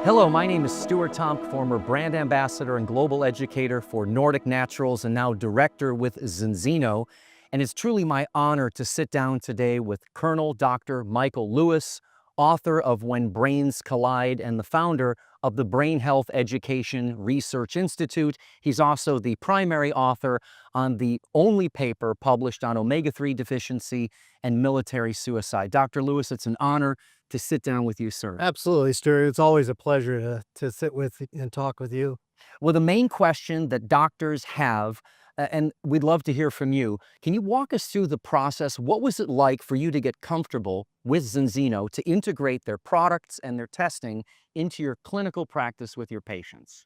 Hello, my name is Stuart Tomc, former brand ambassador and global educator for Nordic Naturals and now director with Zinzino. And it's truly my honor to sit down today with Colonel Dr. Michael Lewis, author of When Brains Collide and the founder of the Brain Health Education Research Institute. He's also the primary author on the only paper published on omega-3 deficiency and military suicide. Dr. Lewis, it's an honor to sit down with you, sir. Absolutely, Stuart. It's always a pleasure to sit with and talk with you. Well, the main question that doctors have, and we'd love to hear from you, can you walk us through the process? What was it like for you to get comfortable with Zinzino to integrate their products and their testing into your clinical practice with your patients?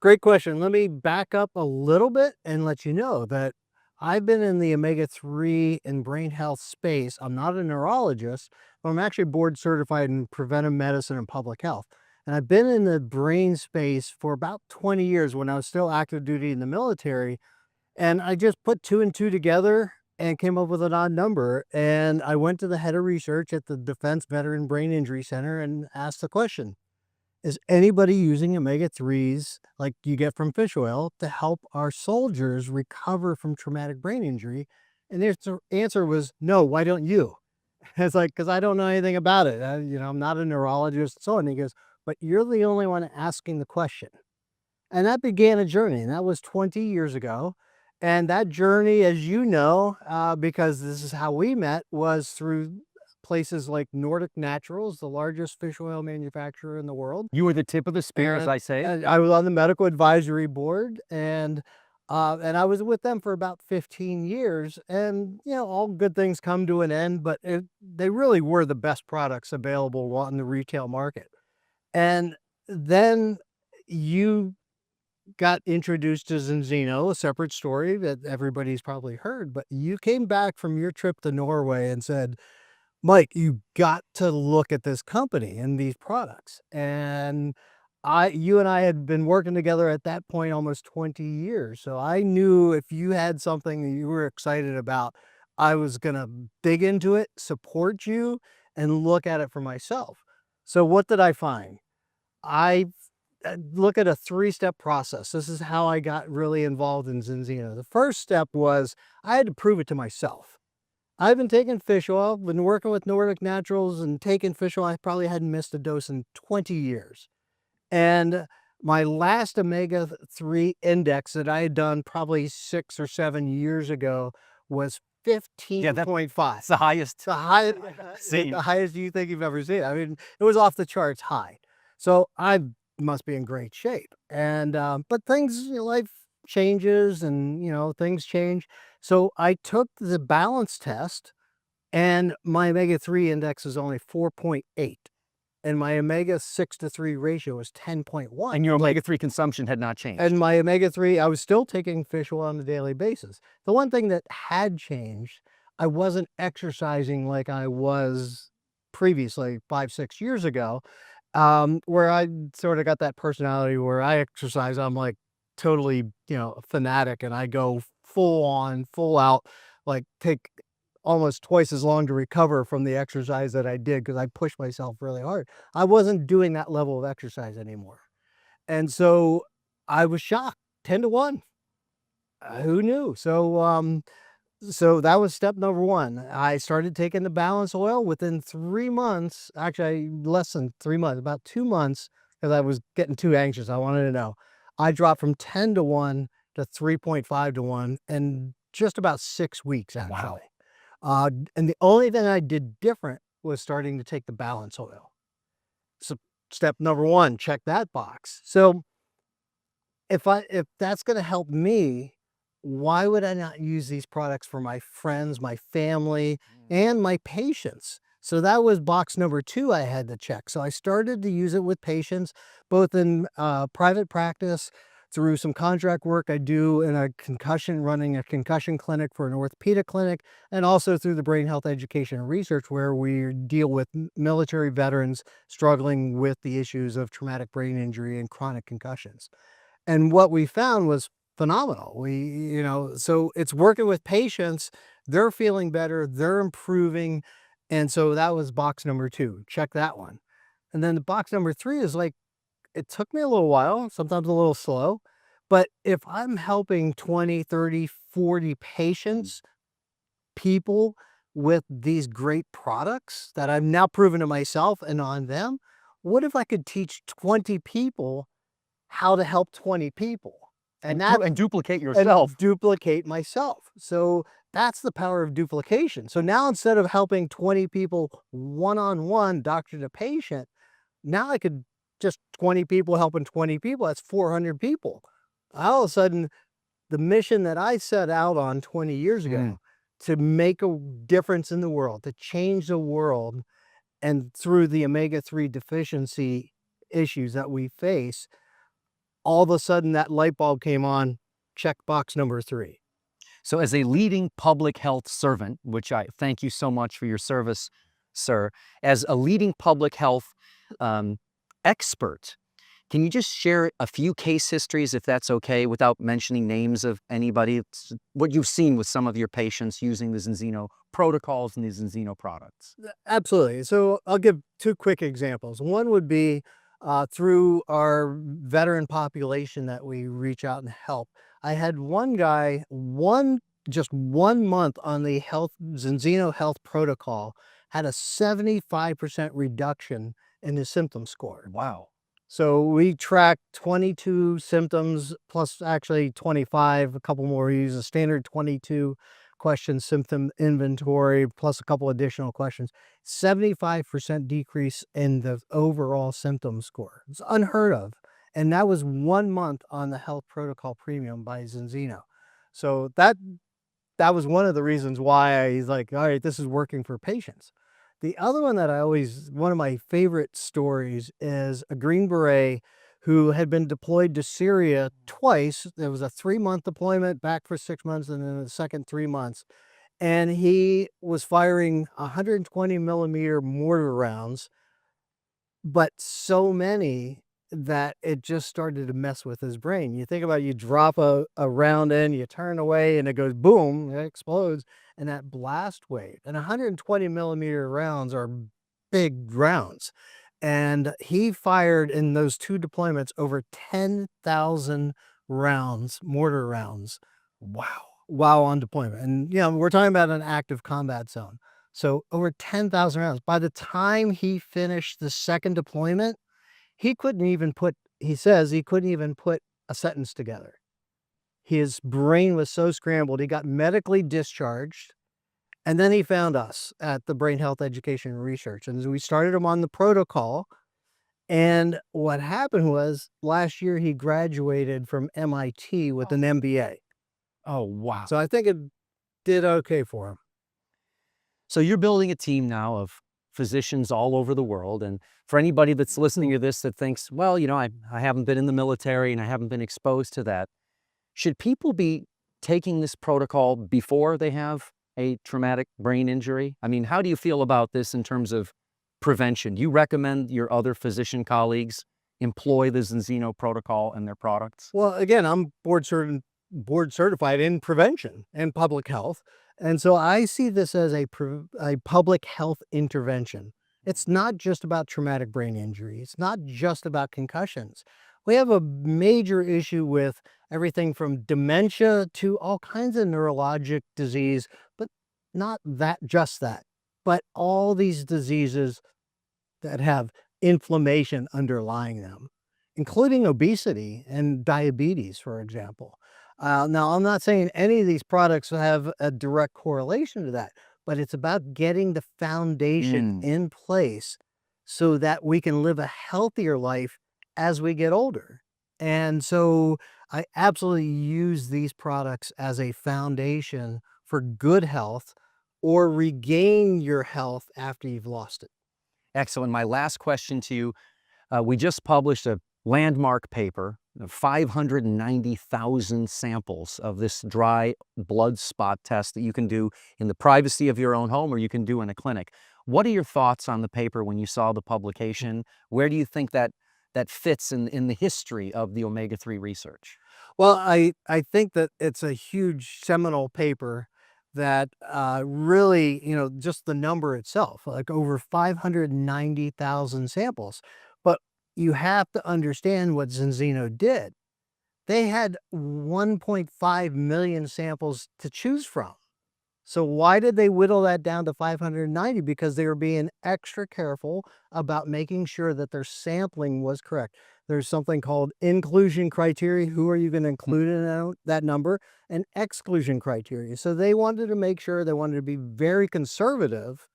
Great question. Let me back up a little bit and let you know that I've been in the omega-3 and brain health space. I'm not a neurologist, but I'm actually board certified in preventive medicine and public health. And I've been in the brain space for about 20 years when I was still active duty in the military. And I just put two and two together and came up with an odd number. And I went to the head of research at the Defense Veteran Brain Injury Center and asked the question, is anybody using omega-3s like you get from fish oil to help our soldiers recover from traumatic brain injury? And the answer was, no, why don't you? It's like, because I don't know anything about it. I'm not a neurologist. So, and he goes, but you're the only one asking the question. And that began a journey, and that was 20 years ago. And that journey, as you know, because this is how we met, was through places like Nordic Naturals, the largest fish oil manufacturer in the world. You were the tip of the spear, as I say. I was on the medical advisory board, and I was with them for about 15 years. And, all good things come to an end, but they really were the best products available on the retail market. And then you got introduced to Zinzino, a separate story that everybody's probably heard, but you came back from your trip to Norway and said, Mike, you got to look at this company and these products. And you and I had been working together at that point almost 20 years. So I knew if you had something that you were excited about, I was going to dig into it, support you, and look at it for myself. So what did I find? I look at a three-step process. This is how I got really involved in Zinzino. The first step was I had to prove it to myself. I've been taking fish oil, been working with Nordic Naturals and taking fish oil. I probably hadn't missed a dose in 20 years. And my last omega-3 index that I had done probably 6 or 7 years ago was 15.5. It's the highest. The highest you think you've ever seen. I mean, it was off the charts high. So I must be in great shape. And but things, life changes and things change. So I took the balance test, and my omega-3 index is only 4.8, and my omega-6 to 3 ratio is 10.1. And your omega-3 consumption had not changed. And my omega-3, I was still taking fish oil on a daily basis. The one thing that had changed, I wasn't exercising like I was previously 5-6 years ago, where I sort of got that personality where I exercise, I'm like totally, a fanatic, and I go full on, full out, like take almost twice as long to recover from the exercise that I did because I pushed myself really hard. I wasn't doing that level of exercise anymore. And so I was shocked, 10 to 1. Who knew? So that was step number one. I started taking the balance oil within 3 months, actually less than 3 months, about 2 months, because I was getting too anxious. I wanted to know. I dropped from 10 to 1 to 3.5 to 1 in just about 6 weeks, actually. Wow. And the only thing I did different was starting to take the balance oil. So step number one, check that box. So if that's going to help me, why would I not use these products for my friends, my family, and my patients? So that was box number 2 I had to check. So I started to use it with patients, both in private practice, through some contract work I do in running a concussion clinic for an orthopedic clinic, and also through the Brain Health Education and Research, where we deal with military veterans struggling with the issues of traumatic brain injury and chronic concussions. And what we found was phenomenal. So it's working with patients, they're feeling better, they're improving. And so that was box number 2. Check that one. And then the box number 3 is like, it took me a little while, sometimes a little slow, but if I'm helping 20, 30, 40 patients, people with these great products that I've now proven to myself and on them, what if I could teach 20 people how to help 20 people? And duplicate yourself. And duplicate myself. So that's the power of duplication. So now instead of helping 20 people one-on-one, doctor to patient, now I could just 20 people helping 20 people. That's 400 people. All of a sudden, the mission that I set out on 20 years ago to make a difference in the world, to change the world, and through the omega-3 deficiency issues that we face, all of a sudden that light bulb came on, check box number 3. So as a leading public health servant, which I thank you so much for your service, sir, as a leading public health expert, can you just share a few case histories, if that's okay, without mentioning names of anybody, what you've seen with some of your patients using the Zinzino protocols and the Zinzino products? Absolutely. So I'll give 2 quick examples. One would be through our veteran population that we reach out and help. I had one guy, just 1 month on the Zinzino health protocol, had a 75% reduction in his symptom score. Wow. So we tracked 22 symptoms plus actually 25, a couple more. We use a standard 22 question symptom inventory plus a couple additional questions. 75% decrease in the overall symptom score. It's unheard of. And that was 1 month on the health protocol premium by Zinzino. So that was one of the reasons why he's like, all right, this is working for patients. The other one that one of my favorite stories is a Green Beret who had been deployed to Syria twice. There was a 3-month deployment, back for 6 months, and then the second 3 months. And he was firing 120 millimeter mortar rounds, but so many that it just started to mess with his brain. You think about it, you drop a round in, you turn away, and it goes boom, it explodes, and that blast wave. And 120 millimeter rounds are big rounds. And he fired in those 2 deployments over 10,000 rounds, mortar rounds. Wow. While on deployment. And, you know, we're talking about an active combat zone. So over 10,000 rounds. By the time he finished the second deployment, he says he couldn't even put a sentence together. His brain was so scrambled, he got medically discharged. And then he found us at the Brain Health Education and Research. And we started him on the protocol. And what happened was last year he graduated from MIT with an MBA. Oh, wow. So I think it did okay for him. So you're building a team now of physicians all over the world. And for anybody that's listening to this that thinks, well, you know, I haven't been in the military and I haven't been exposed to that. Should people be taking this protocol before they have a traumatic brain injury? I mean, how do you feel about this in terms of prevention? Do you recommend your other physician colleagues employ the Zinzino protocol and their products? Well, again, I'm board certified in prevention and public health. And so I see this as a public health intervention. It's not just about traumatic brain injury. It's not just about concussions. We have a major issue with everything from dementia to all kinds of neurologic disease, but not just that, but all these diseases that have inflammation underlying them, including obesity and diabetes, for example. Now, I'm not saying any of these products have a direct correlation to that, but it's about getting the foundation in place so that we can live a healthier life as we get older. And so I absolutely use these products as a foundation for good health or regain your health after you've lost it. Excellent. My last question to you, we just published a landmark paper, 590,000 samples of this dry blood spot test that you can do in the privacy of your own home or you can do in a clinic. What are your thoughts on the paper when you saw the publication? Where do you think that fits in the history of the omega-3 research? Well, I think that it's a huge seminal paper that really, you know, just the number itself, like over 590,000 samples. But you have to understand what Zinzino did. They had 1.5 million samples to choose from. So why did they whittle that down to 590? Because they were being extra careful about making sure that their sampling was correct. There's something called inclusion criteria. Who are you going to include in that number? And exclusion criteria. So they wanted to make sure, they wanted to be very conservative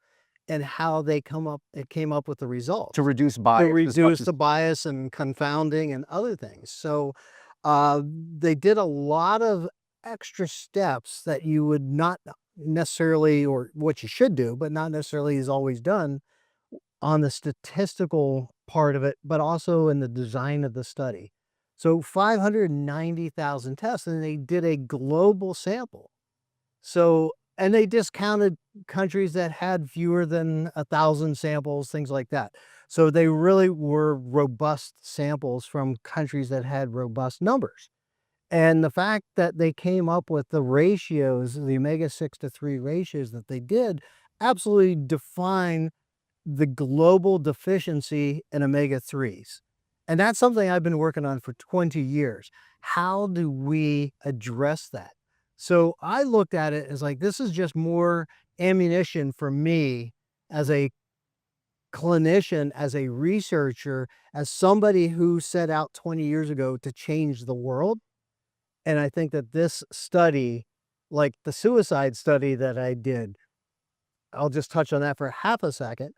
in how they came up with the results. To reduce bias. To reduce the bias and confounding and other things. So they did a lot of extra steps that you would not necessarily, or what you should do, but not necessarily is always done on the statistical part of it, but also in the design of the study. So 590,000 tests, and they did a global sample. So, and they discounted countries that had fewer than 1,000 samples, things like that. So they really were robust samples from countries that had robust numbers. And the fact that they came up with the ratios, the omega-6 to 3 ratios that they did, absolutely define the global deficiency in omega-3s. And that's something I've been working on for 20 years. How do we address that? So I looked at it as like, this is just more ammunition for me as a clinician, as a researcher, as somebody who set out 20 years ago to change the world. And I think that this study, like the suicide study that I did, I'll just touch on that for half a second.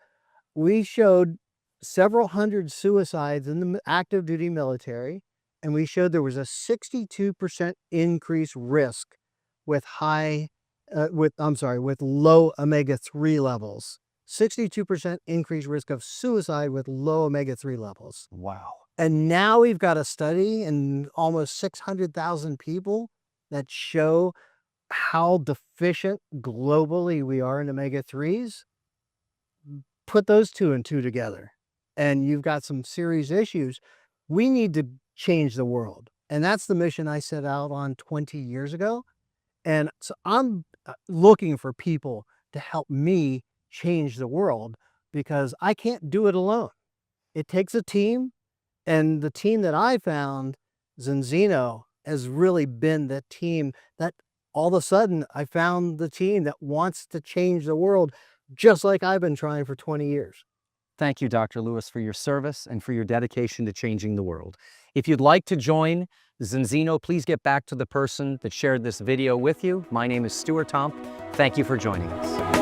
We showed several hundred suicides in the active duty military, and we showed there was a 62% increased risk with low omega-3 levels. 62% increased risk of suicide with low omega-3 levels. Wow. And now we've got a study in almost 600,000 people that show how deficient globally we are in omega-3s. Put those two and two together, and you've got some serious issues. We need to change the world. And that's the mission I set out on 20 years ago. And so I'm looking for people to help me change the world, because I can't do it alone. It takes a team. And the team that I found, Zinzino, has really been the team that all of a sudden I found the team that wants to change the world, just like I've been trying for 20 years. Thank you, Dr. Lewis, for your service and for your dedication to changing the world. If you'd like to join Zinzino, please get back to the person that shared this video with you. My name is Stuart Tomc. Thank you for joining us.